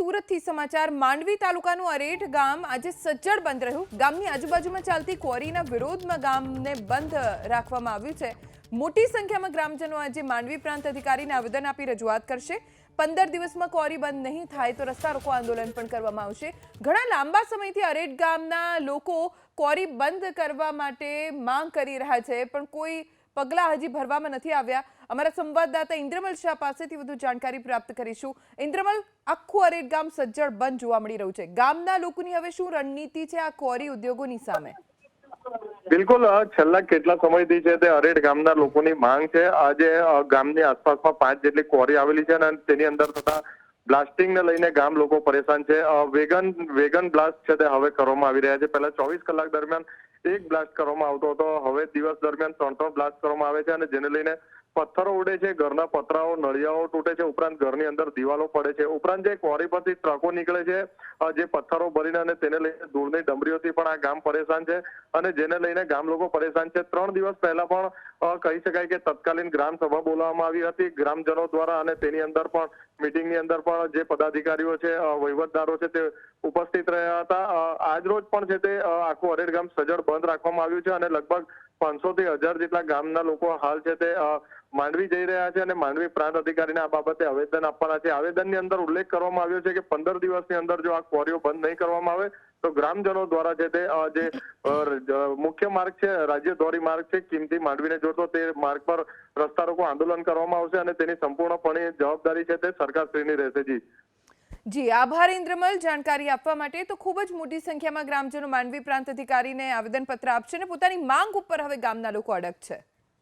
સુરતથી સમાચાર માંડવી તાલુકાનું અરેઠ ગામ આજે સજ્જડ બંધ રહ્યું। ગામની આજુબાજુમાં ચાલતી ક્વોરીના વિરોધમાં ગામને બંધ રાખવામાં આવ્યું છે। મોટી સંખ્યામાં ગ્રામજનો આજે માંડવી પ્રાંત અધિકારીને આવેદન આપી રજૂઆત કરશે। 15 દિવસમાં ક્વોરી બંધ નહીં થાય તો રસ્તા રોકો આંદોલન પણ કરવામાં આવશે। ઘણા લાંબા સમયથી અરેઠ ગામના લોકો ક્વોરી બંધ કરવા માટે માંગ કરી રહ્યા છે, પણ કોઈ પગલા હજી ભરવામાં નથી આવ્યા। અમારા સંવાદદાતા ઇન્દ્રમલ શાહ પાસેથી વધુ જાણકારી પ્રાપ્ત કરીશું। ઇન્દ્રમલ, આખું અરેઠ ગામ સજ્જડ બંધ જોવા મળી રહ્યું છે। ગામના લોકોની હવે શું રણનીતિ છે આ ક્વોરી ઉદ્યોગોની સામે? બિલકુલ, છેલ્લા કેટલા સમયથી છે તે અરેઠ ગામના લોકોની માંગ છે। આજે ગામની આસપાસમાં 5 જેટલી ક્વોરી આવેલી છે અને તેની અંદર થતા બ્લાસ્ટિંગને લઈને ગામ લોકો પરેશાન છે। વેગન બ્લાસ્ટ છે તે હવે કરવામાં આવી રહ્યા છે। પહેલા 24 કલાક દરમિયાન એક બ્લાસ્ટ કરવામાં આવતો હતો, હવે દિવસ દરમિયાન 3 બ્લાસ્ટ કરવામાં આવે છે અને જેને લઈને પથ્થરો ઉડે છે, ઘરના પતરાઓ નળિયાઓ તૂટે છે, ઉપરાંત ઘરની અંદર દિવાલો પડે છે। ઉપરાંત જે ક્વોરી પરથી ટ્રકો નીકળે છે જે પથ્થરો ભરીને, અને તેને લઈને ધૂળની ડમરીઓથી પણ આ ગામ પરેશાન છે અને જેને લઈને ગામ લોકો પરેશાન છે। 3 દિવસ પહેલા પણ કહી શકાય કે તત્કાલીન ગ્રામ સભા બોલાવવામાં આવી હતી ગ્રામજનો દ્વારા, અને તેની અંદર પણ મીટિંગની અંદર પણ જે પદાધિકારીઓ છે, વહીવટદારો છે તે ઉપસ્થિત રહ્યા હતા। આજ રોજ પણ છે તે આખું અરેઠ ગામ સજ્જડ બંધ રાખવામાં આવ્યું છે અને લગભગ 500 થી 1000 જેટલા ગામના લોકો હાલ છે તે માંડવી જઈ રહ્યા છે અને માંડવી પ્રાંત અધિકારીને આ બાબતે આવેદન આપવાના છે। આવેદનની અંદર ઉલ્લેખ કરવામાં આવ્યો છે કે 15 દિવસની અંદર જો આ ક્વોરીઓ બંધ નહીં કરવામાં આવે તો ગ્રામજનો દ્વારા છે તે જે મુખ્ય માર્ગ છે, રાજ્ય ધોરી માર્ગ છે, કિંમતી માંડવીને જોડતો, તે માર્ગ પર રસ્તા રોકો આંદોલન કરવામાં આવશે અને તેની સંપૂર્ણપણે જવાબદારી છે તે સરકારશ્રીની રહેશે। જી આભાર ઇન્દ્રમલ જાણકારી આપવા માટે। તો ખૂબ જ મોટી સંખ્યામાં ગ્રામજનો માંડવી પ્રાંત અધિકારીને આવેદનપત્ર આપશે અને પોતાની માંગ ઉપર હવે ગામના લોકો અડગ છે।